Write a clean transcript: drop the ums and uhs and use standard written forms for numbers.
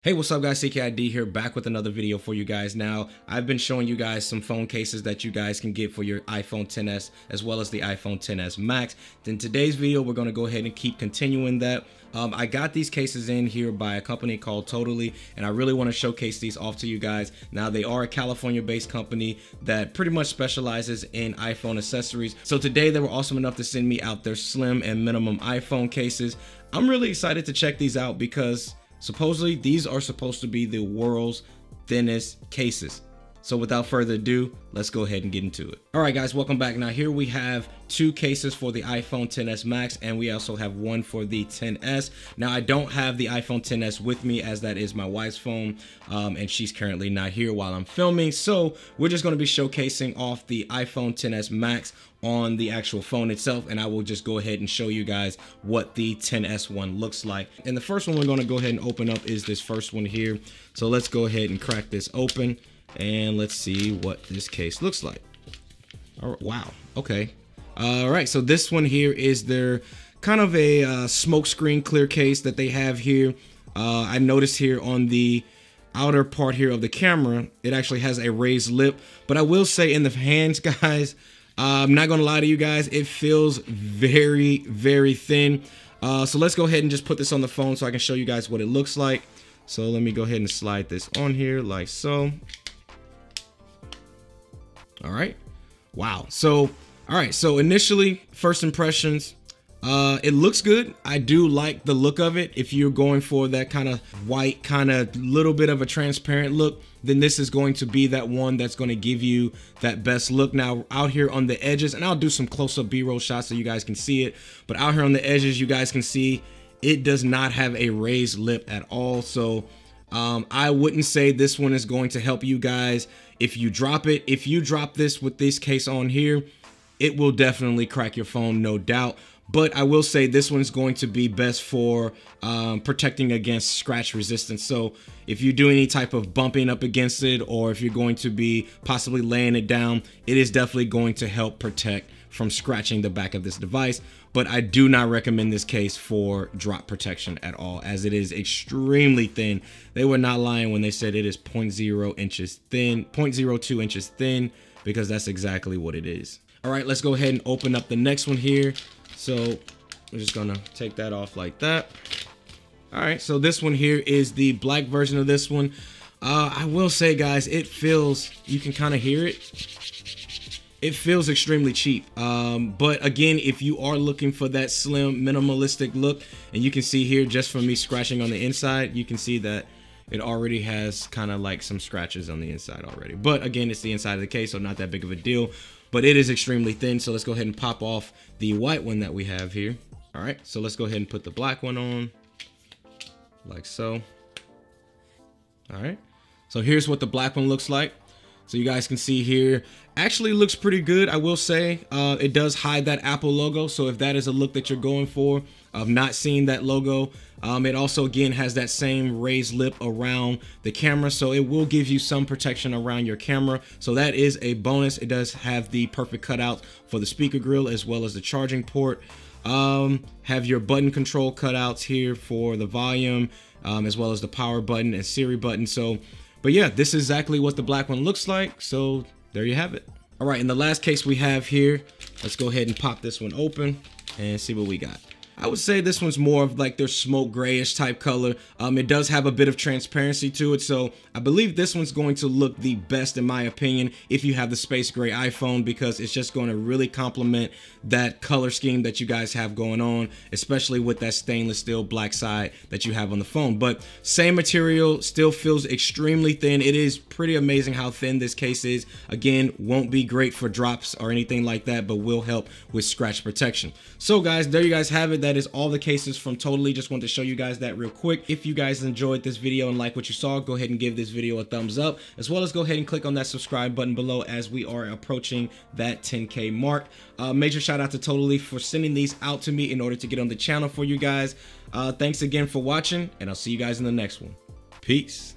Hey, what's up guys, CKid here, back with another video for you guys. Now, I've been showing you guys some phone cases that you guys can get for your iPhone XS as well as the iPhone XS Max. In today's video, we're going to go ahead and keep continuing that. I got these cases in here by a company called Totallee, and I really want to showcase these off to you guys. Now, they are a California-based company that pretty much specializes in iPhone accessories. So today, they were awesome enough to send me out their slim and minimum iPhone cases. I'm really excited to check these out because supposedly, these are supposed to be the world's thinnest cases. So without further ado, let's go ahead and get into it. All right, guys, welcome back. Now here we have two cases for the iPhone XS Max, and we also have one for the XS. Now I don't have the iPhone XS with me as that is my wife's phone, and she's currently not here while I'm filming. So we're just gonna be showcasing off the iPhone XS Max on the actual phone itself, and I will just go ahead and show you guys what the XS one looks like. And the first one we're gonna go ahead and open up is this first one here. So let's go ahead and crack this open and let's see what this case looks like. All right, wow, okay. All right, so this one here is their kind of a smoke screen clear case that they have here. I noticed here on the outer part here of the camera, it actually has a raised lip, but I will say in the hands, guys, I'm not gonna lie to you guys, it feels very, very thin. So let's go ahead and just put this on the phone so I can show you guys what it looks like. So let me go ahead and slide this on here like so. All right, wow. So, all right, so initially, first impressions, it looks good. I do like the look of it. If you're going for that kind of white, kind of little bit of a transparent look, then this is going to be that one that's going to give you that best look. Now out here on the edges, and I'll do some close-up B-roll shots so you guys can see it, but out here on the edges, you guys can see it does not have a raised lip at all. So I wouldn't say this one is going to help you guys if you drop it. If you drop this with this case on here, it will definitely crack your phone, no doubt. But I will say this one's going to be best for protecting against scratch resistance. So if you do any type of bumping up against it, or if you're going to be possibly laying it down, it is definitely going to help protect from scratching the back of this device. But I do not recommend this case for drop protection at all, as it is extremely thin. They were not lying when they said it is 0.0 inches thin, 0.02 inches thin, because that's exactly what it is. All right, let's go ahead and open up the next one here. So we're just gonna take that off like that. All right, so this one here is the black version of this one. I will say, guys, it feels, you can kind of hear it. It feels extremely cheap. But again, if you are looking for that slim, minimalistic look, and you can see here just from me scratching on the inside, you can see that it already has kind of like some scratches on the inside already. But again, it's the inside of the case, so not that big of a deal. But it is extremely thin, so let's go ahead and pop off the white one that we have here. All right, so let's go ahead and put the black one on, like so. All right, so here's what the black one looks like. So you guys can see here, actually looks pretty good, I will say. It does hide that Apple logo, so if that is a look that you're going for, of not seeing that logo, it also, again, has that same raised lip around the camera, so it will give you some protection around your camera. So that is a bonus. It does have the perfect cutout for the speaker grill as well as the charging port. Have your button control cutouts here for the volume, as well as the power button and Siri button. So, but yeah, this is exactly what the black one looks like. So there you have it. All right, in the last case we have here, let's go ahead and pop this one open and see what we got. I would say this one's more of like their smoke grayish type color. It does have a bit of transparency to it, so I believe this one's going to look the best in my opinion if you have the space gray iPhone, because it's just going to really complement that color scheme that you guys have going on, especially with that stainless steel black side that you have on the phone. But same material, still feels extremely thin. It is pretty amazing how thin this case is. Again, won't be great for drops or anything like that, but will help with scratch protection. So guys, there you guys have it. That is all the cases from Totallee. Just wanted to show you guys that real quick. If you guys enjoyed this video and like what you saw, go ahead and give this video a thumbs up, as well as go ahead and click on that subscribe button below, as we are approaching that 10K mark. Major shout out to Totallee for sending these out to me in order to get on the channel for you guys. Thanks again for watching, and I'll see you guys in the next one. Peace.